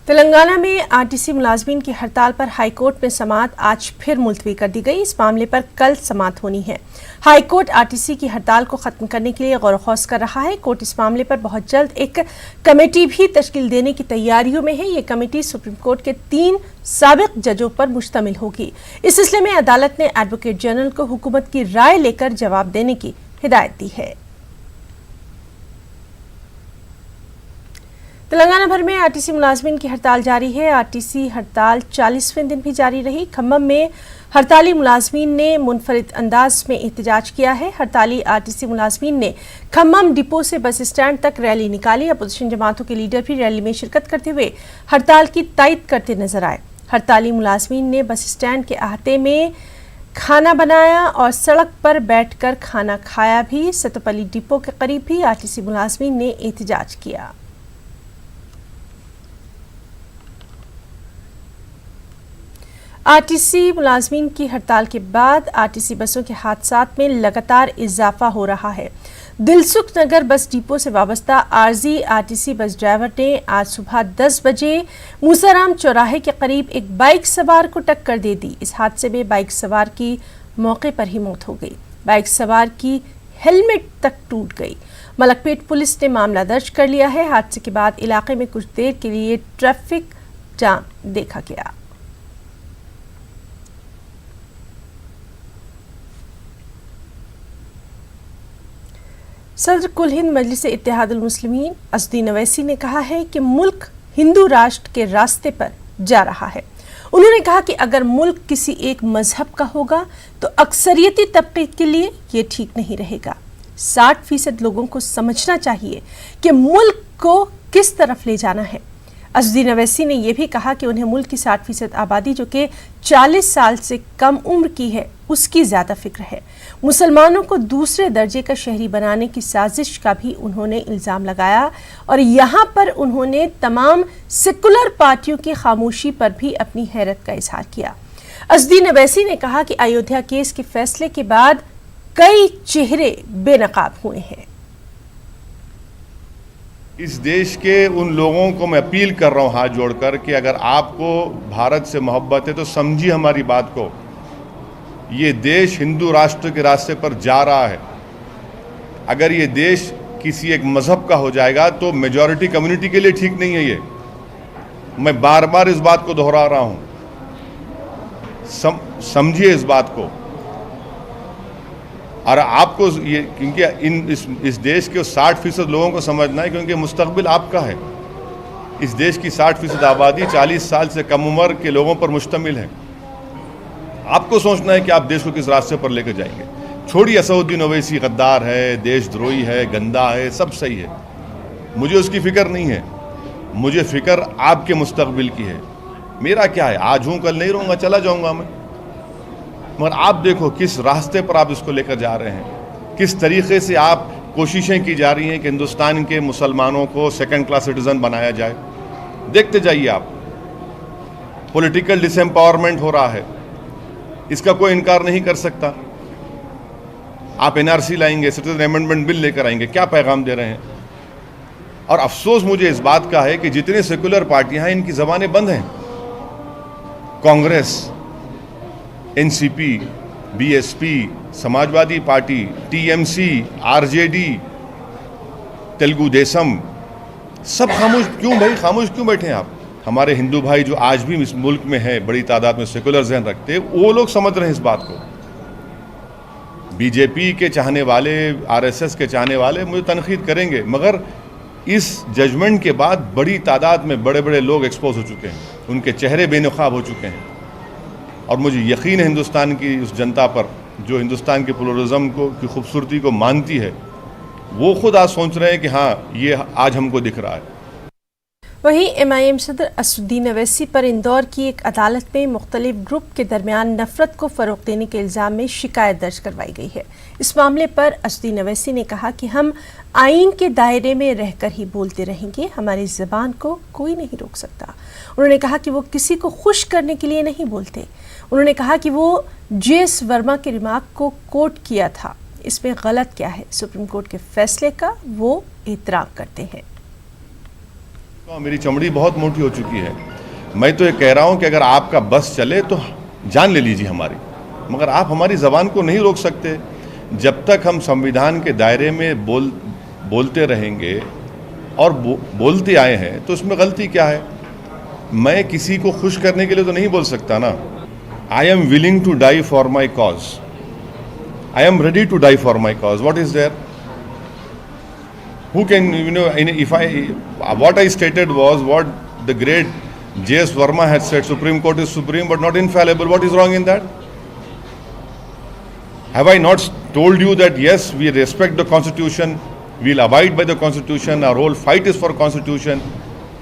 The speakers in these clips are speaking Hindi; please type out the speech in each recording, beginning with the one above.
तेलंगाना में आरटीसी मुलाजमीन की हड़ताल पर हाईकोर्ट में समाअत आज फिर मुलतवी कर दी गई। इस मामले पर कल समाअत होनी है। हाईकोर्ट आरटीसी की हड़ताल को खत्म करने के लिए गौर खौस कर रहा है। कोर्ट इस मामले पर बहुत जल्द एक कमेटी भी तश्कील देने की तैयारियों में है। ये कमेटी सुप्रीम कोर्ट के 3 साबिक जजों पर मुश्तमिल होगी। इस सिलसिले में अदालत ने एडवोकेट जनरल को हुकूमत की राय लेकर जवाब देने की हिदायत दी है। तेलंगाना भर में आरटीसी मुलाजमीन की हड़ताल जारी है। आरटीसी हड़ताल 40वें दिन भी जारी रही। खम्मम में हड़ताली मुलाजमीन ने मुनफरिद अंदाज में एहतजाज किया है। हड़ताली आरटीसी मुलाजमीन ने खम्मम डिपो से बस स्टैंड तक रैली निकाली। अपोजिशन जमातों के लीडर भी रैली में शिरकत करते हुए हड़ताल की तायद करते नजर आए। हड़ताली मुलाजमीन ने बस स्टैंड के अहाते में खाना बनाया और सड़क पर बैठकर खाना खाया भी। सतपली डिपो के करीब भी आरटीसी मुलाजमीन ने एहतजाज किया। आरटीसी मुलाजमीन की हड़ताल के बाद आरटीसी बसों के हादसात में लगातार इजाफा हो रहा है। दिलसुख नगर बस डिपो से वाबस्ता आरजी आरटीसी बस ड्राइवर ने आज सुबह 10 बजे मूसाराम चौराहे के करीब एक बाइक सवार को टक्कर दे दी। इस हादसे में बाइक सवार की मौके पर ही मौत हो गई। बाइक सवार की हेलमेट तक टूट गई। मलकपेट पुलिस ने मामला दर्ज कर लिया है। हादसे के बाद इलाके में कुछ देर के लिए ट्रैफिक जाम देखा गया। सदर कुल हिंद मजलिस इत्तेहादुल मुस्लिमीन असदुद्दीन अवैसी ने कहा है कि मुल्क हिंदू राष्ट्र के रास्ते पर जा रहा है। उन्होंने कहा कि अगर मुल्क किसी एक मजहब का होगा तो अक्सरियती तबके के लिए ये ठीक नहीं रहेगा। 60% लोगों को समझना चाहिए कि मुल्क को किस तरफ ले जाना है। असदुद्दीन अवैसी ने यह भी कहा कि उन्हें मुल्क की 60% आबादी जो कि 40 साल से कम उम्र की है उसकी ज्यादा फिक्र है। मुसलमानों को दूसरे दर्जे का शहरी बनाने की साजिश का भी उन्होंने इल्जाम लगाया और यहाँ पर उन्होंने तमाम सेकुलर पार्टियों की खामोशी पर भी अपनी हैरत का इजहार किया। असदुद्दीन अवैसी ने कहा कि अयोध्या केस के फैसले के बाद कई चेहरे बेनकाब हुए हैं। इस देश के उन लोगों को मैं अपील कर रहा हूँ हाथ जोड़कर कि अगर आपको भारत से मोहब्बत है तो समझिए हमारी बात को। ये देश हिंदू राष्ट्र के रास्ते पर जा रहा है। अगर ये देश किसी एक मज़हब का हो जाएगा तो मेजॉरिटी कम्युनिटी के लिए ठीक नहीं है। ये मैं बार बार इस बात को दोहरा रहा हूँ। समझिए इस बात को। और आपको ये क्योंकि इस देश के 60% लोगों को समझना है क्योंकि मुस्तकबिल आपका है। इस देश की 60% आबादी 40 साल से कम उम्र के लोगों पर मुश्तमिल है। आपको सोचना है कि आप देश को किस रास्ते पर लेकर जाएंगे। छोड़िए असदुद्दीन ओवैसी गद्दार है, देशद्रोही है, गंदा है, सब सही है। मुझे उसकी फ़िक्र नहीं है। मुझे फ़िक्र आपके मुस्तकबिल की है। मेरा क्या है, आज हूँ कल नहीं रहूँगा, चला जाऊँगा मैं। मगर आप देखो किस रास्ते पर आप इसको लेकर जा रहे हैं। किस तरीके से आप कोशिशें की जा रही हैं कि हिंदुस्तान के मुसलमानों को सेकंड क्लास सिटीज़न बनाया जाए। देखते जाइए आप। पॉलिटिकल डिसएम्पावरमेंट हो रहा है, इसका कोई इनकार नहीं कर सकता। आप एनआरसी लाएंगे, सिटीजन अमेंडमेंट बिल लेकर आएंगे, क्या पैगाम दे रहे हैं। और अफसोस मुझे इस बात का है कि जितने सेकुलर पार्टियां हैं इनकी ज़बानें बंद हैं। Congress, NCP, BSP, Samajwadi party, TMC, RJD, Telugu Desam, सब खामोश क्यों भाई? खामोश क्यों बैठे हैं आप? हमारे हिंदू भाई जो आज भी इस मुल्क में है, बड़ी तादाद में सेकुलर जहन रखते हैं, वो लोग समझ रहे हैं इस बात को। बीजेपी के चाहने वाले, आरएसएस के चाहने वाले मुझे तनकीद करेंगे, मगर इस जजमेंट के बाद बड़ी तादाद में बड़े बड़े लोग एक्सपोज हो चुके हैं। उनके चेहरे बेनकाब हो चुके हैं। और मुझे यकीन है हिंदुस्तान की उस जनता पर जो हिंदुस्तान के प्लुरलिज्म को की खूबसूरती को मानती है, वो खुद आज सोच रहे हैं कि हाँ, ये आज हमको दिख रहा है। वहीं एमआईएम सदर असदुद्दीन अवैसी पर इंदौर की एक अदालत में मुख्तलिफ ग्रुप के दरमियान नफरत को फ़रोग़ देने के इल्ज़ाम में शिकायत दर्ज करवाई गई है। इस मामले पर असदुद्दीन अवैसी ने कहा कि हम आइन के दायरे में रहकर ही बोलते रहेंगे, हमारी ज़बान को कोई नहीं रोक सकता। उन्होंने कहा कि वो किसी को खुश करने के लिए नहीं बोलते। उन्होंने कहा कि वो जेएस वर्मा के रिमार्क को कोट किया था, इसमें गलत क्या है? सुप्रीम कोर्ट के फैसले का वो एहतराम करते हैं। मेरी चमड़ी बहुत मोटी हो चुकी है। मैं तो ये कह रहा हूं कि अगर आपका बस चले तो जान ले लीजिए हमारी, मगर आप हमारी ज़बान को नहीं रोक सकते। जब तक हम संविधान के दायरे में बोलते रहेंगे और बोलते आए हैं तो उसमें गलती क्या है? मैं किसी को खुश करने के लिए तो नहीं बोल सकता ना। I am willing to die for my cause, I am ready to die for my cause, what is there? Who can, what I stated was what the great J.S. Verma had said, Supreme Court is supreme but not infallible. What is wrong in that? Have I not told you that yes, we respect the Constitution, we'll abide by the Constitution, our whole fight is for Constitution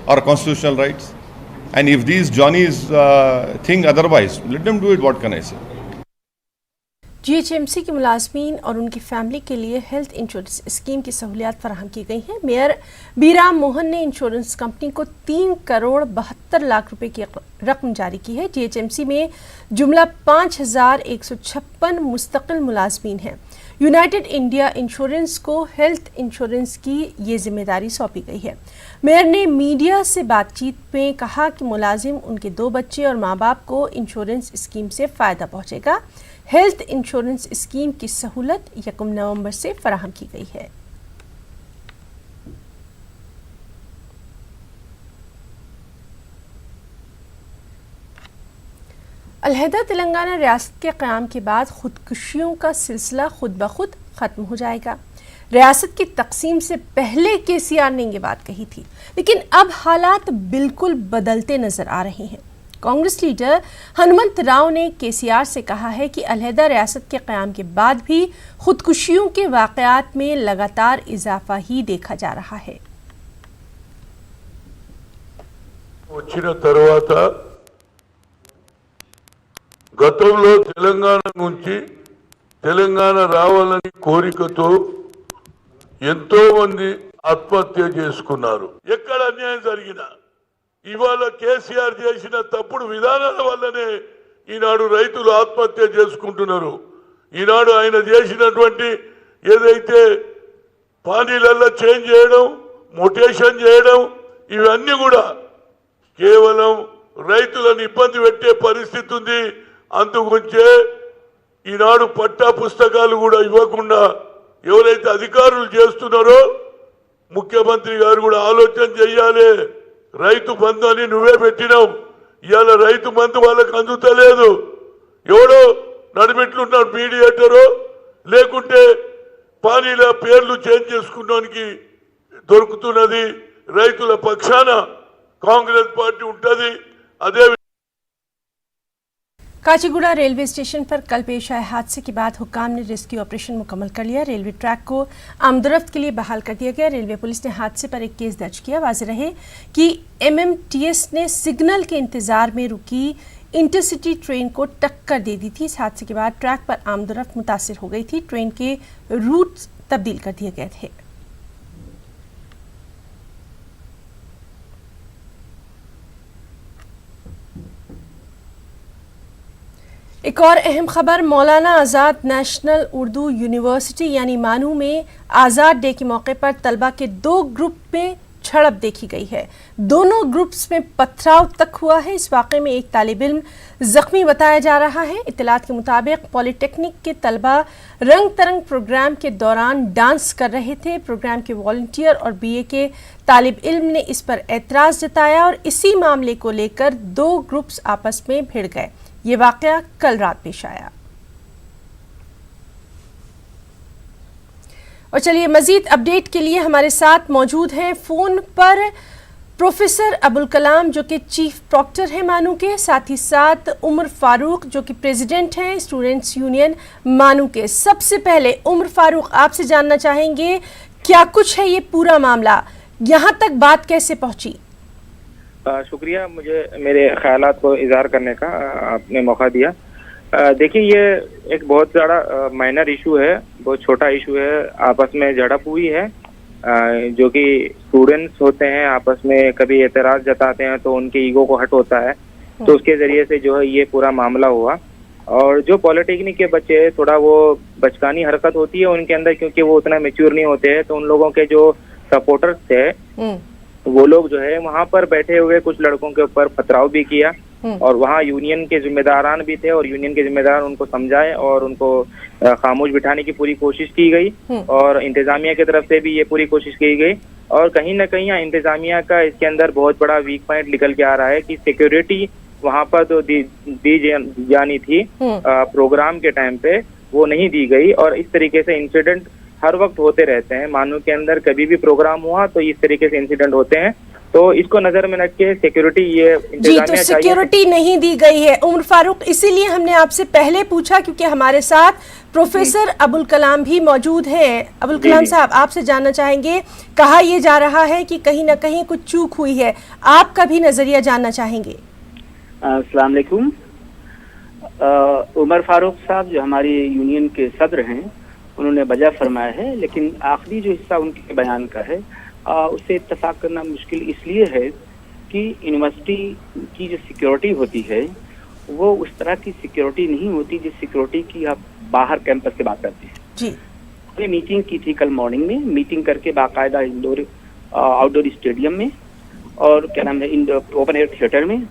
or constitutional rights? And if these Johnnies think otherwise, let them do it, what can I say? GHMC के मुलाजमीन और उनकी फैमिली के लिए हेल्थ इंश्योरेंस स्कीम की सहूलियात फराहम की गई हैं। मेयर बीराम मोहन ने इंश्योरेंस कंपनी को 3 करोड़ 72 लाख रुपए की रकम जारी की है। जीएचएमसी में जुमला 5156 मुस्तकिल मुलाजमीन हैं। यूनाइटेड इंडिया इंश्योरेंस को हेल्थ इंश्योरेंस की ये जिम्मेदारी सौंपी गई है। मेयर ने मीडिया से बातचीत में कहा कि मुलाजिम, उनके 2 बच्चे और माँ बाप को इंश्योरेंस स्कीम से फ़ायदा पहुँचेगा। हेल्थ इंश्योरेंस स्कीम की सहूलत 1 नवंबर से फराहम की गई है। अलहदा तेलंगाना रियासत के क़याम के बाद खुदकुशियों का सिलसिला खुद ब खुद ख़त्म हो जाएगा। रियासत की तकसीम से पहले केसीआर ने ये बात कही थी, लेकिन अब हालात बिल्कुल बदलते नजर आ रहे हैं। कांग्रेस लीडर हनुमंत राव ने केसीआर से कहा है कि अलहदा रियासत के क़याम के बाद भी खुदकुशियों के वाक़यात में लगातार इजाफा ही देखा जा रहा है। వచ్చిన తర్వాత గతంలో తెలంగాణ నుంచి తెలంగాణ రావాలని కోరికతో ఎంతో మంది ఆత్మహత్య చేసుకున్నారు। ఎక్కడ అన్యాయం జరిగినా ఇవాళ కేసీఆర్ చేసిన తప్పుడు విధానాల వల్లనే ఈనాడు రైతులు ఆత్మహత్య చేసుకుంటున్నారు। ఈనాడు ఆయన చేసినటువంటి ఏదైతే పానీలల్లో చేంజ్ చేయడం, మొటేషన్ చేయడం, ఇవన్నీ కూడా కేవలం రైతులను ఇబ్బంది పెట్టే పరిస్థితి ఉంది। అందుగురించే ఈనాడు పట్టా పుస్తకాలు కూడా ఇవ్వకుండా ఎవరైతే అధికారులు చేస్తున్నారో ముఖ్యమంత్రి గారు కూడా ఆలోచన చేయాలి। రైతు బంధు అని నువ్వే పెట్టినావు, ఇవాళ రైతు బంధు వాళ్ళకి అందుతలేదు। ఎవడో నడిమిట్లున్నాడు మీడియేటరో, లేకుంటే పానీల పేర్లు చేంజ్ చేసుకోవడానికి దొరుకుతున్నది। రైతుల పక్షాన कांग्रेस पार्टी उठती। अदे काचीगुड़ा रेलवे स्टेशन पर कल पेश आए हादसे के बाद हुक्काम ने रेस्क्यू ऑपरेशन मुकम्मल कर लिया। रेलवे ट्रैक को आमदरफ्त के लिए बहाल कर दिया गया। रेलवे पुलिस ने हादसे पर एक केस दर्ज किया। वाज़ेह रहे कि एमएमटीएस ने सिग्नल के इंतजार में रुकी इंटरसिटी ट्रेन को टक्कर दे दी थी। इस हादसे के बाद ट्रैक पर आमदरफ्त मुतासिर हो गई थी। ट्रेन के रूट तब्दील कर दिए गए थे। एक और अहम खबर, मौलाना आज़ाद नेशनल उर्दू यूनिवर्सिटी यानी मानू में आज़ाद डे के मौके पर तलबा के 2 ग्रुप में झड़प देखी गई है। दोनों ग्रुप्स में पथराव तक हुआ है। इस वाक़े में एक तालिब इल्म जख्मी बताया जा रहा है। इत्तलात के मुताबिक पॉलिटेक्निक के तलबा रंग तरंग प्रोग्राम के दौरान डांस कर रहे थे। प्रोग्राम के वॉलंटियर और बीए के तालिब इल्म ने इस पर एतराज़ जताया और इसी मामले को लेकर 2 ग्रुप्स आपस में भिड़ गए। ये वाक़या कल रात पेश आया। और चलिए मजीद अपडेट के लिए हमारे साथ मौजूद हैं फ़ोन पर प्रोफेसर अबुल कलाम जो कि चीफ प्रॉक्टर हैं मानू के, साथ ही साथ उमर फारूक जो कि प्रेसिडेंट हैं स्टूडेंट्स यूनियन मानू के। सबसे पहले उमर फारूक, आपसे जानना चाहेंगे क्या कुछ है ये पूरा मामला, यहाँ तक बात कैसे पहुंची? शुक्रिया मुझे मेरे ख्यालात को इजहार करने का आपने मौका दिया। देखिए ये एक बहुत ज़्यादा माइनर इशू है, बहुत छोटा इशू है। आपस में झड़प हुई है, जो कि स्टूडेंट्स होते हैं आपस में कभी एतराज़ जताते हैं तो उनके ईगो को हट होता है, तो उसके ज़रिए से जो है ये पूरा मामला हुआ। और जो पॉलिटेक्निक के बच्चे थोड़ा वो बचकानी हरकत होती है उनके अंदर, क्योंकि वो उतना मेच्योर नहीं होते हैं, तो उन लोगों के जो सपोर्टर्स थे वो लोग जो है वहां पर बैठे हुए कुछ लड़कों के ऊपर पथराव भी किया और वहाँ यूनियन के जिम्मेदारान भी थे और यूनियन के जिम्मेदार उनको समझाए और उनको खामोश बिठाने की पूरी कोशिश की गई और इंतजामिया की तरफ से भी ये पूरी कोशिश की गई। और कहीं ना कहीं इंतजामिया का इसके अंदर बहुत बड़ा वीक पॉइंट निकल के आ रहा है कि सिक्योरिटी वहाँ पर तो दी जानी थी प्रोग्राम के टाइम पे, वो नहीं दी गई और इस तरीके से इंसिडेंट हर वक्त होते रहते हैं। मानू के अंदर कभी भी प्रोग्राम हुआ तो इस तरीके से इंसिडेंट होते हैं, तो इसको नजर में रख के सिक्योरिटी ये जी, तो सिक्योरिटी नहीं दी गई है उमर फारूक, इसीलिए हमने आपसे पहले पूछा क्योंकि हमारे साथ प्रोफेसर अबुल कलाम भी मौजूद हैं। अबुल कलाम साहब, आपसे जानना चाहेंगे, कहा यह जा रहा है कि कहीं ना कहीं कुछ चूक हुई है, आपका भी नजरिया जानना चाहेंगे। अस्सलाम वालेकुम। उमर फारूक साहब जो हमारी यूनियन के सदर हैं, उन्होंने वजह फरमाया है, लेकिन आखिरी जो हिस्सा उनके बयान का है उससे इत्तफाक करना मुश्किल इसलिए है कि यूनिवर्सिटी की जो सिक्योरिटी होती है वो उस तरह की सिक्योरिटी नहीं होती जिस सिक्योरिटी की आप बाहर कैंपस से बात करते हैं। जी, हमने मीटिंग की थी कल मॉर्निंग में, मीटिंग करके बाकायदा इंडोर आउटडोर स्टेडियम में और क्या नाम है इंडोर ओपन एयर थिएटर में,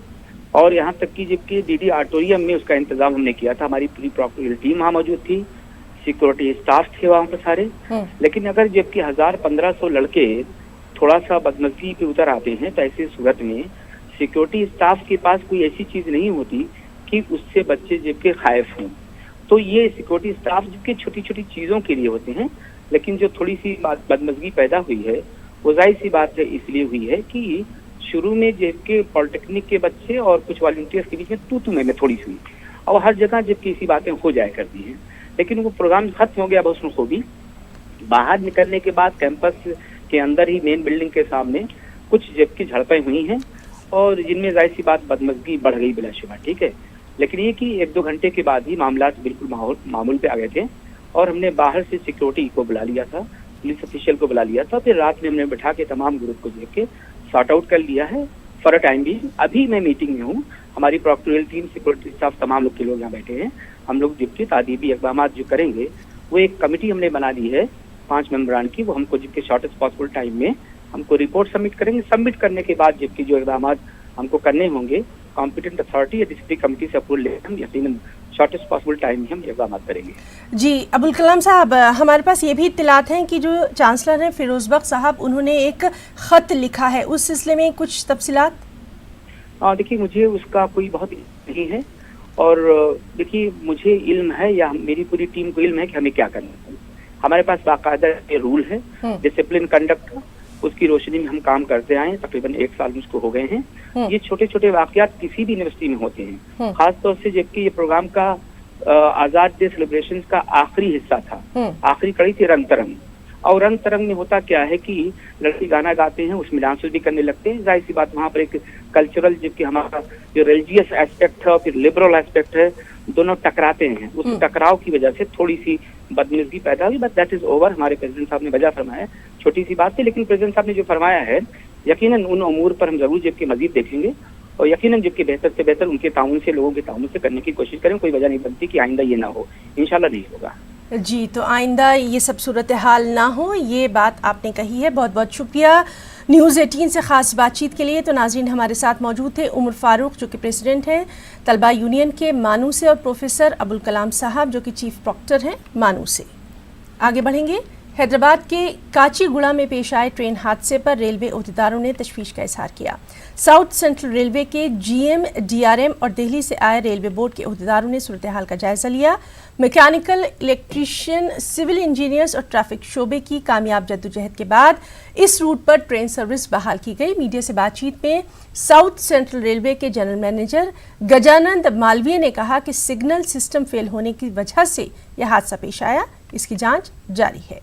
और यहाँ तक कि जबकि डीडी ऑडिटोरियम में उसका इंतजाम हमने किया था। हमारी पूरी प्रोक्टोरियल टीम वहाँ मौजूद थी, सिक्योरिटी स्टाफ थे वहाँ पर सारे। लेकिन अगर जबकि 1000-1500 लड़के थोड़ा सा बदमज़गी पे उतर आते हैं तो ऐसी सूरत में सिक्योरिटी स्टाफ के पास कोई ऐसी चीज नहीं होती कि उससे बच्चे जबकि खौफ हों। तो ये सिक्योरिटी स्टाफ जबकि छोटी छोटी चीजों के लिए होते हैं, लेकिन जो थोड़ी सी बदमज़गी पैदा हुई है वो जाहिर सी बात है इसलिए हुई है कि शुरू में जबकि पॉलिटेक्निक के बच्चे और कुछ वॉलंटियर्स के बीच में तू में थोड़ी सी हुई और हर जगह जबकि ऐसी बातें हो जाया करती हैं, लेकिन वो प्रोग्राम खत्म हो गया बहुत खूबी। बाहर निकलने के बाद कैंपस के अंदर ही मेन बिल्डिंग के सामने कुछ जबकि झड़पें हुई हैं और जिनमें जाहिर सी बात बदमज़गी बढ़ गई बिलाशुबा, ठीक है। लेकिन ये कि 1-2 घंटे के बाद ही मामला बिल्कुल मामूल पे आ गए थे और हमने बाहर से सिक्योरिटी को बुला लिया था, पुलिस ऑफिशियल को बुला लिया था, फिर रात में हमने बैठा के तमाम ग्रुप को देख के सॉर्ट आउट कर लिया है फॉर अ टाइम भी। अभी मैं मीटिंग में हूँ, हमारी प्रोक्टोरियल टीम, सिक्योरिटी स्टाफ, तमाम लोग के लोग यहाँ बैठे हैं। हम लोग जबकि तादीबी इक़दाम जो करेंगे वो एक कमेटी हमने बना ली है 5 मेंबरान की, वो हमको जबकि शॉर्टेस्ट पॉसिबल टाइम में हमको रिपोर्ट सबमिट करेंगे। सबमिट करने के बाद जबकि जो इक़दाम हमको करने होंगे कॉम्पिटेंट अथॉरिटी या डिस्ट्रिक्ट कमेटी से अप्रूवल लेकर हम यकीनन शॉर्टेस्ट पॉसिबल टाइम में हम इक़दाम करेंगे। जी अबुल कलाम साहब, हमारे पास ये भी इत्तलात हैं कि जो चांसलर हैं फिरोज बख्श साहब, उन्होंने एक खत लिखा है, उस सिलसिले में कुछ तफसीलात? देखिए मुझे उसका कोई बहुत नहीं है और देखिए मुझे इल्म है या मेरी पूरी टीम को इल्म है कि हमें क्या करना है। हमारे पास बाकायदा ये रूल है डिसिप्लिन कंडक्ट का, उसकी रोशनी में हम काम करते आए, तकरीबन 1 साल उसको हो गए हैं। ये छोटे छोटे वाकयात किसी भी यूनिवर्सिटी में होते हैं, खासतौर से जबकि ये प्रोग्राम का आजाद डे सेलिब्रेशन का आखिरी हिस्सा था, आखिरी कड़ी थी रंग तरंग। और रंग तरंग में होता क्या है कि लड़के गाना गाते हैं, उसमें डांस भी करने लगते हैं। जाहिर सी बात वहाँ पर एक कल्चरल जबकि हमारा जो रिलीजियस एस्पेक्ट है और फिर लिबरल एस्पेक्ट है, दोनों टकराते हैं। उस टकराव की वजह से थोड़ी सी बदतमीजी पैदा हुई, बट दैट इज ओवर। हमारे प्रेसिडेंट साहब ने वजह फरमाया, छोटी सी बात थी, लेकिन प्रेसिडेंट साहब ने जो फरमाया है यकीनन उन अमूर पर हम जरूर जबकि मजीद देखेंगे और यकीनन जबकि बेहतर से बेहतर उनके ताउन से, लोगों के ताउन से करने की कोशिश करें। कोई वजह नहीं बनती कि आइंदा ये ना हो, इंशाल्लाह नहीं होगा। जी, तो आइंदा ये सब सूरत हाल ना हो, ये बात आपने कही है। बहुत बहुत शुक्रिया न्यूज़ 18 से ख़ास बातचीत के लिए। तो नाज़रीन, हमारे साथ मौजूद थे उमर फारूक जो कि प्रेसिडेंट हैं तलबा यूनियन के मानू से, और प्रोफेसर अबुल कलाम साहब जो कि चीफ प्रॉक्टर हैं मानू से। आगे बढ़ेंगे। हैदराबाद के काचीगुड़ा में पेश आए ट्रेन हादसे पर रेलवे अहदेदारों ने तशवीश का इजहार किया। साउथ सेंट्रल रेलवे के GM, DRM और दिल्ली से आए रेलवे बोर्ड के अहदेदारों ने सूरत हाल का जायजा लिया। मैकेनिकल, इलेक्ट्रीशियन, सिविल इंजीनियर्स और ट्रैफिक शोबे की कामयाब जद्दोजहद के बाद इस रूट पर ट्रेन सर्विस बहाल की गई। मीडिया से बातचीत में साउथ सेंट्रल रेलवे के जनरल मैनेजर गजानंद मालवीय ने कहा कि सिग्नल सिस्टम फेल होने की वजह से यह हादसा पेश आया, इसकी जांच जारी है।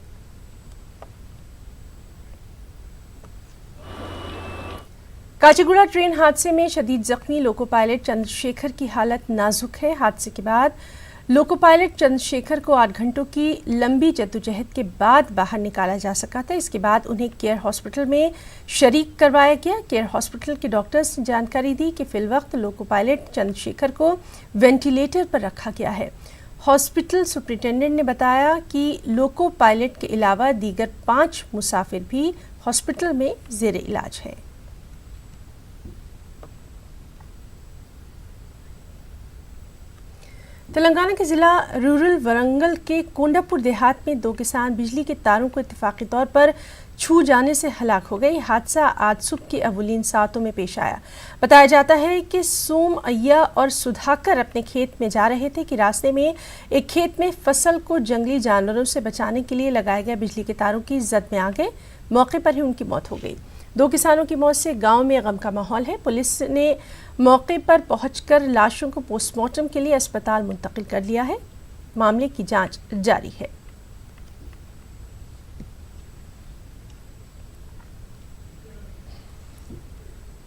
काचीगुड़ा ट्रेन हादसे में शदीद जख्मी लोको पायलट चंद्रशेखर की हालत नाजुक है। हादसे के बाद लोको पायलट चंद्रशेखर को 8 घंटों की लंबी जद्दोजहद के बाद बाहर निकाला जा सका था। इसके बाद उन्हें केयर हॉस्पिटल में शरीक करवाया गया। केयर हॉस्पिटल के डॉक्टर्स ने जानकारी दी कि फिलवक्त लोको पायलट चंद्रशेखर को वेंटिलेटर पर रखा गया है। हॉस्पिटल सुपरिटेंडेंट ने बताया कि लोको पायलट के अलावा दीगर 5 मुसाफिर भी हॉस्पिटल में जेर इलाज है। तेलंगाना के जिला रूरल वरंगल के कोंडापुर देहात में 2 किसान बिजली के तारों को इत्तेफाकी तौर पर छू जाने से हलाक हो गए। हादसा आज सुबह के अवलीन सातों में पेश आया। बताया जाता है कि सोम अय्या और सुधाकर अपने खेत में जा रहे थे कि रास्ते में एक खेत में फसल को जंगली जानवरों से बचाने के लिए लगाए गए बिजली के तारों की जद में आ गए। मौके पर ही उनकी मौत हो गई। 2 किसानों की मौत से गांव में गम का माहौल है। पुलिस ने मौके पर पहुंचकर लाशों को पोस्टमार्टम के लिए अस्पताल मुंतकिल कर लिया है। मामले की जांच जारी है।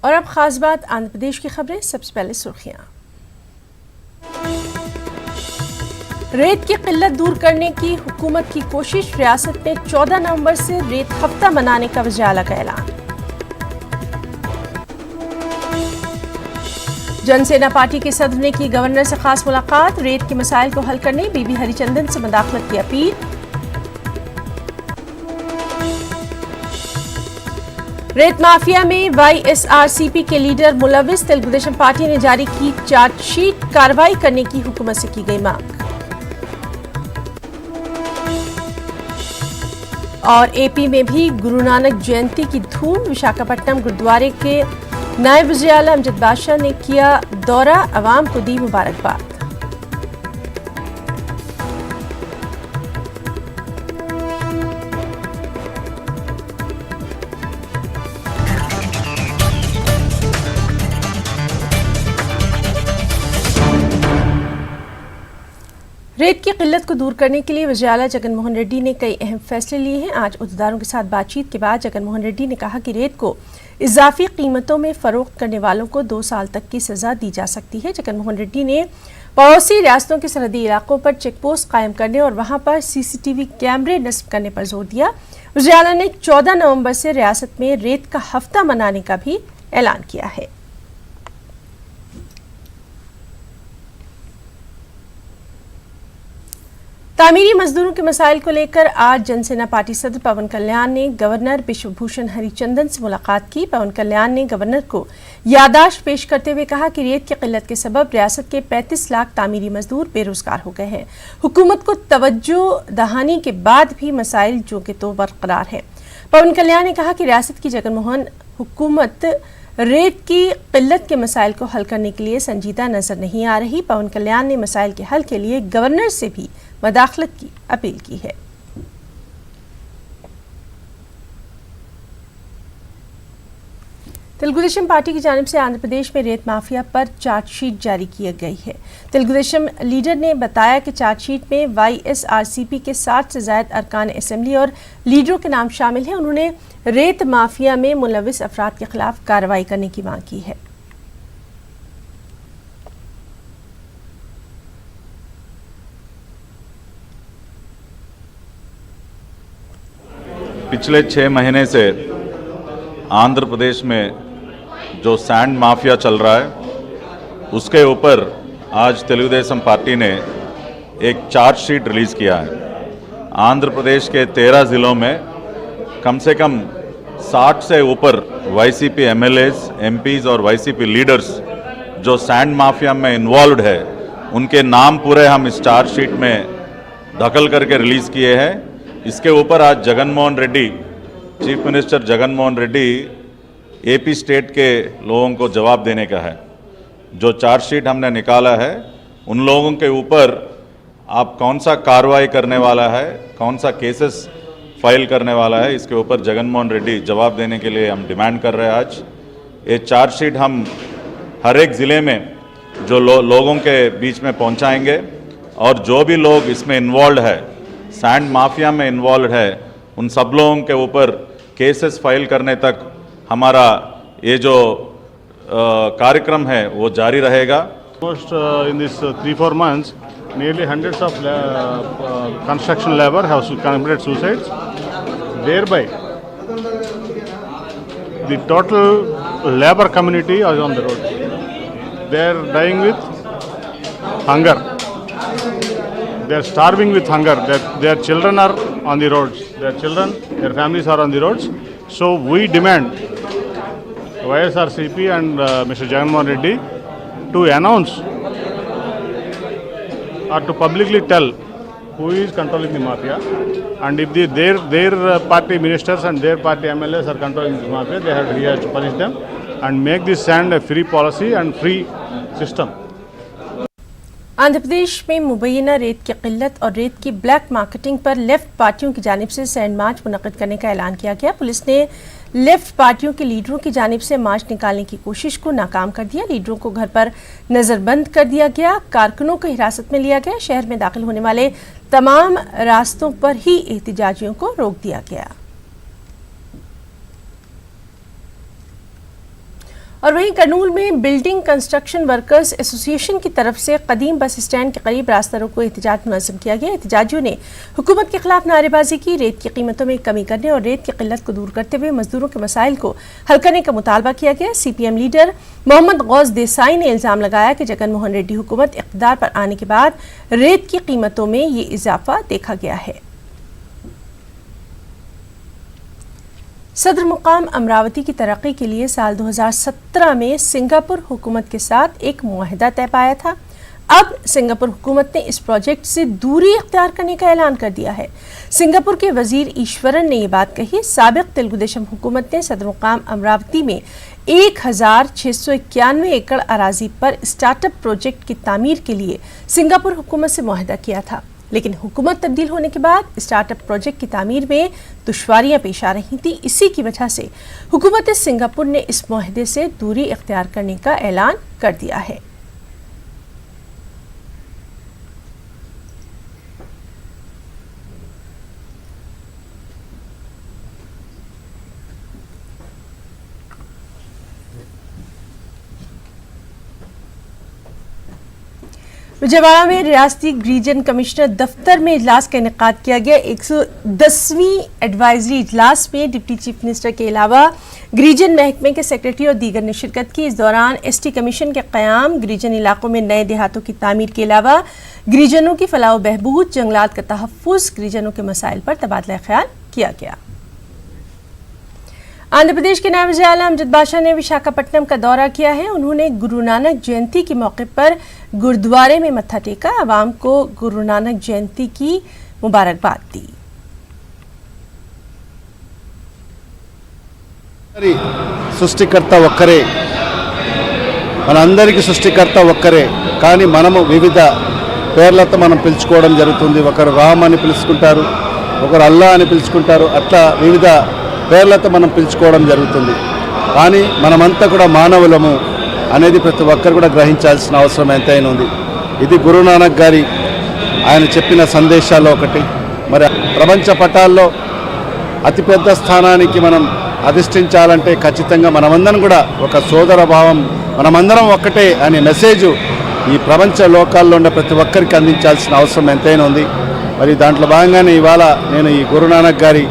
और अब खास बात आंध्र प्रदेश की खबरें। सबसे पहले सुर्खियां। रेत की किल्लत दूर करने की हुकूमत की कोशिश। रियासत में 14 नवंबर से रेत हफ्ता मनाने का वज़ीर-ए-आला का ऐलान। जनसेना पार्टी के सदर ने की गवर्नर से खास मुलाकात। रेत के मसाइल को हल करने बीबी हरिचंदन से मुदाखलत की अपील। रेत माफिया में वाईएसआरसीपी के लीडर मुलविस। तेलुगु देशम पार्टी ने जारी की चार्जशीट। कार्रवाई करने की हुकूमत से की गई मांग। और एपी में भी गुरु नानक जयंती की धूम। विशाखापट्टनम गुरुद्वारे के नायब वज़ीर-ए-आला अमजद बादशाह ने किया दौरा। अवाम को दी मुबारकबाद। रेत की किल्लत को दूर करने के लिए वज़ीर-ए-आला जगन मोहन रेड्डी ने कई अहम फैसले लिए हैं। आज उद्देदारों के साथ बातचीत के बाद जगन मोहन रेड्डी ने कहा कि रेत को इजाफी कीमतों में फरोख्त करने वालों को 2 साल तक की सजा दी जा सकती है। जगन मोहन रेड्डी ने पड़ोसी रियासतों के सरहदी इलाकों पर चेकपोस्ट कायम करने और वहां पर सीसीटीवी कैमरे नस्ब करने पर जोर दिया। वज़ीर-ए-आला ने 14 नवंबर से रियासत में रेत का हफ्ता मनाने का भी ऐलान किया है। तामीरी मजदूरों के मसाइल को लेकर आज जनसेना पार्टी सदर पवन कल्याण ने गवर्नर बिश्वभूषण हरिचंदन से मुलाकात की। पवन कल्याण ने गवर्नर को याददाश्त पेश करते हुए कहा कि रेत की किल्लत के सबब रियासत के 35 लाख तामीरी मजदूर बेरोजगार हो गए हैं। हुकूमत को तवज्जो दहानी के बाद भी मसाइल जो कि तो बरकरार है। पवन कल्याण ने कहा कि रियासत की जगनमोहन हुकूमत रेत की किल्लत के मसाइल को हल करने के लिए संजीदा नजर नहीं आ रही। पवन कल्याण ने मसाइल के हल के लिए गवर्नर से भी मुदाखलत की अपील की है। तेलुगु देशम पार्टी की जानिब से आंध्र प्रदेश में रेत माफिया पर चार्जशीट जारी की गई है। तेलुगु देशम लीडर ने बताया कि चार्जशीट में वाईएसआरसीपी के 60 से ज्यादा अरकान असेंबली और लीडरों के नाम शामिल हैं। उन्होंने रेत माफिया में मुलविस अफराद के खिलाफ कार्रवाई करने की मांग की है। पिछले 6 महीने से आंध्र प्रदेश में जो सैंड माफिया चल रहा है उसके ऊपर आज तेलुगु देशम पार्टी ने एक चार्जशीट रिलीज़ किया है। आंध्र प्रदेश के 13 ज़िलों में कम से कम 60 से ऊपर वाईसीपी एमएलएज, एमपीज और वाईसीपी लीडर्स जो सैंड माफिया में इन्वॉल्व्ड है उनके नाम पूरे हम इस चार्जशीट में दखल करके रिलीज़ किए हैं। इसके ऊपर आज Jaganmohan Reddy, chief minister Jaganmohan Reddy AP state के लोगों को जवाब देने का है। जो चार्जशीट हमने निकाला है उन लोगों के ऊपर आप कौन सा कार्रवाई करने वाला है, कौन सा केसेस फाइल करने वाला है, इसके ऊपर जगनमोहन रेड्डी जवाब देने के लिए हम डिमांड कर रहे हैं। आज ये चार्जशीट हम हर एक ज़िले में जो लोगों के बीच में पहुंचाएंगे और जो भी लोग इसमें इन्वॉल्व है, सैंड माफिया में इन्वॉल्व है, उन सब लोगों के ऊपर केसेस फाइल करने तक हमारा ये जो कार्यक्रम है वो जारी रहेगा। Most in this 3-4 months, nearly hundreds of construction labor have committed suicides. Thereby, the total labor community is on the road. They are dying with hunger. They are starving with hunger. Their children are on the roads. Their children, their families are on the roads. So we demand YSRCP and Mr. Jagannath Reddy to announce or to publicly tell who is controlling the mafia, and if their party ministers and their party MLAs are controlling this mafia, he has to punish them and make this sand a free policy and free system. Andhra Pradesh में मुबैना रेत की किल्लत और रेत की ब्लैक मार्केटिंग पर लेफ्ट पार्टियों की जानिब से सैंड मार्च मुनक्किद करने का ऐलान किया गया। पुलिस ने लेफ्ट पार्टियों के लीडरों की जानिब से मार्च निकालने की कोशिश को नाकाम कर दिया। लीडरों को घर पर नजरबंद कर दिया गया, कारकुनों को हिरासत में लिया गया। शहर में दाखिल होने वाले तमाम रास्तों पर ही एहतजाजियों को रोक दिया गया। और वहीं करनूल में बिल्डिंग कंस्ट्रक्शन वर्कर्स एसोसिएशन की तरफ से कदीम बस स्टैंड के करीब रास्ता रोको एहतजाज मुनज़्ज़म किया गया। एहतजाजियों ने हुकूमत के खिलाफ नारेबाजी की, रेत की कीमतों में कमी करने और रेत की किल्लत को दूर करते हुए मजदूरों के मसाइल को हल करने का मुतालबा किया गया। CPM लीडर मोहम्मद गौस देसाई ने इल्ज़ाम लगाया कि जगन मोहन रेड्डी हुकूमत इक़्तिदार पर आने के बाद रेत की कीमतों में ये इजाफा देखा गया है। सदर मुकाम अमरावती की तरक्की के लिए साल 2017 में सिंगापुर हुकूमत के साथ एक मुआहिदा तय पाया था। अब सिंगापुर हुकूमत ने इस प्रोजेक्ट से दूरी इख्तियार करने का ऐलान कर दिया है। सिंगापुर के वजीर ईश्वरन ने ये बात कही। साबिक तेलुगु देशम हुकूमत ने सदर मुकाम अमरावती में 1691 एकड़ अराजी पर स्टार्टअप प्रोजेक्ट की तामीर के लिए सिंगापुर हुकूमत से मुआहिदा किया था, लेकिन हुकूमत तब्दील होने के बाद स्टार्टअप प्रोजेक्ट की तामीर में दुश्वारियां पेश आ रही थी। इसी की वजह से हुकूमत सिंगापुर ने इस मुआहदे से दूरी इख्तियार करने का ऐलान कर दिया है। विजयवाड़ा में रियासती रीजन कमिश्नर दफ्तर में इजलास का इनेकाद किया गया। 110वीं एडवाइजरी इजलास में डिप्टी चीफ मिनिस्टर के अलावा रीजन महकमे के सेक्रेटरी और दीगर ने शिरकत की। इस दौरान ST कमीशन के क़याम, रीजन इलाकों में नए देहातों की तामीर के अलावा रीजनों की फलाह व बहबूद, जंगलात का तहफ़्फ़ुज़, रीजनों के मसाइल पर तबादला ख्याल किया गया। आंध्र प्रदेश के नायब वज़ीर आला अमजद बाशा ने विशाखापट्टनम का दौरा किया है। उन्होंने गुरु नानक जयंती के मौके पर गुरुद्वारे में मत्था टेका, आवाम को गुरु नानक जयंती की मुबारकबाद दी। సృష్టికర్త ఒక్కరే, మనందరికీ సృష్టికర్త ఒక్కరే, కానీ మనము వివిధ పేర్లతో మనం పిలుచుకోవడం జరుగుతుంది. ఒకరు రామ్ అని పిలుచుకుంటారు, ఒకరు అల్లా అని పిలుచుకుంటారు, అట్లా వివిధ పేర్లతో మనం పిలుచుకోవడం జరుగుతుంది. కానీ మనమంతా కూడా మానవులము అనేది ప్రతి ఒక్కరు కూడా గ్రహించాల్సిన అవసరం ఎంతైనా ఉంది. ఇది గురునానక్ గారి ఆయన చెప్పిన సందేశాల్లో ఒకటి. మరి ప్రపంచ పటాల్లో అతిపెద్ద స్థానానికి మనం అధిష్ఠించాలంటే ఖచ్చితంగా మనమందరం కూడా ఒక సోదర భావం, మనమందరం ఒక్కటే అనే మెసేజ్ ఈ ప్రపంచ లోకాల్లో ఉన్న ప్రతి ఒక్కరికి అందించాల్సిన అవసరం ఎంతైనా ఉంది. మరి దాంట్లో భాగంగానే ఇవాళ నేను ఈ గురునానక్ గారి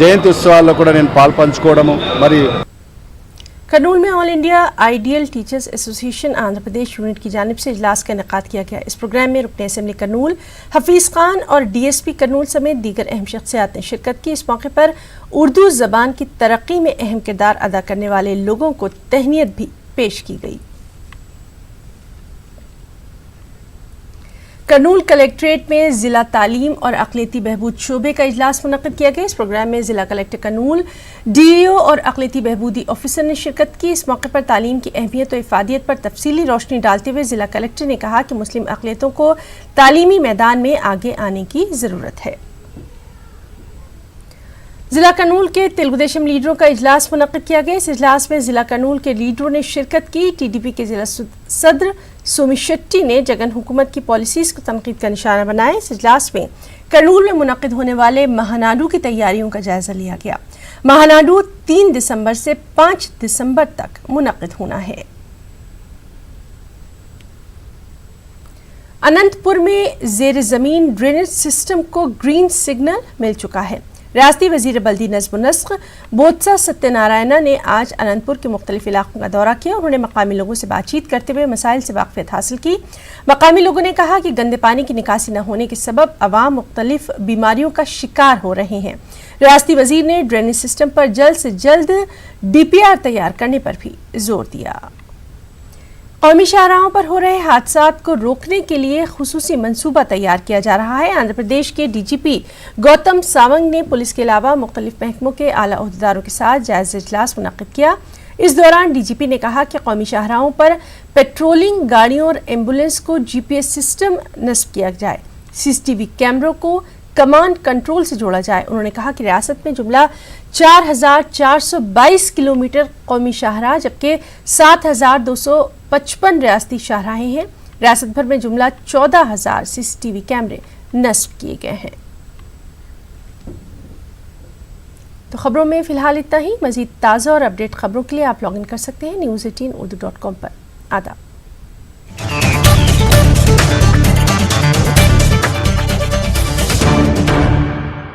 జయంతి ఉత్సవాల్లో కూడా నేను పాల్పంచుకోవడము. మరి करनूल में all India ideal teachers association Andhra Pradesh unit की जानिब से इजलास का इनेकाद किया गया। इस प्रोग्राम में रुकन असेंबली करनूल हफीज़ खान और DSP करनूल समेत दीगर अहम शख्सियात ने शिरकत की। इस मौके पर उर्दू ज़बान की तरक्की में अहम किरदार अदा करने वाले लोगों को तहनीत भी पेश की गई। करनूल कलेक्ट्रेट में जिला तालीम और अक़लियती बहबूद शोबे का इजलास मुनक़्क़िद किया गया। इस प्रोग्राम में जिला कलेक्टर करनूल, DAO और अक़लियती बहबूदी ऑफिसर ने शिरकत की। इस मौके पर तालीम की अहमियत और इफ़ादियत पर तफसीली रोशनी डालते हुए जिला कलेक्टर ने कहा कि मुस्लिम अक़लियतों को तालीमी मैदान में आगे आने की ज़रूरत है। जिला करनूल के तेलुगु देशम लीडरों का इजलास मुनक़्क़िद किया गया। इस इजलास में जिला करनूल के लीडरों ने शिरकत की। TDP के जिला सदर सोमी शेट्टी ने जगन हुकूमत की पॉलिसीज़ को तनकीद का निशाना बनाया। इस इजलास में करनूल में मुनक़्क़िद होने वाले महानाडू की तैयारियों का जायज़ा लिया गया। महानाडू 3 दिसंबर से 5 दिसंबर तक मुनक़्क़िद होना है। अनंतपुर में ज़ेर ज़मीन ड्रेनेज सिस्टम को ग्रीन सिग्नल मिल चुका है। रियासती वज़ीर बल्दी नज़्म नस्ख बोत्सा सत्यनारायणा ने आज अनंतपुर के मुख्तलिफ इलाकों का दौरा किया। उन्होंने मकामी लोगों से बातचीत करते हुए मसाइल से वाक़फ़ियत हासिल की। मकामी लोगों ने कहा कि गंदे पानी की निकासी न होने के सबब अवाम मुख्तलिफ बीमारियों का शिकार हो रहे हैं। रियासती वज़ीर ने ड्रेनेज सिस्टम पर जल्द से जल्द DPR तैयार करने पर भी जोर दिया। कौमी शाहराहों पर हो रहे हादसात को रोकने के लिए खुसूसी मंसूबा तैयार किया जा रहा है। आंध्र प्रदेश के डीजीपी गौतम सावंग ने पुलिस के अलावा मुख्तलिफ महकमों के आला ओहदेदारों के साथ जायजा इजलास मुनक्किद किया। इस दौरान डीजीपी ने कहा कि कौमी शाहराहों पर पेट्रोलिंग गाड़ियों और एम्बुलेंस को जीपीएस सिस्टम नस्ब किया जाए, सीसीटीवी कैमरों को कमांड कंट्रोल से जोड़ा जाए। उन्होंने कहा कि रियासत में जुमला 4,422 किलोमीटर कौमी शाहराह जबकि 7,255 रियासती शाहराहें हैं। रियासत भर में जुमला 14,000 सीसीटीवी कैमरे नस्ब किए गए हैं। तो खबरों में फिलहाल इतना ही। मजीद ताज़ा और अपडेट खबरों के लिए आप लॉगिन कर सकते हैं news18urdu.com पर। आदाब।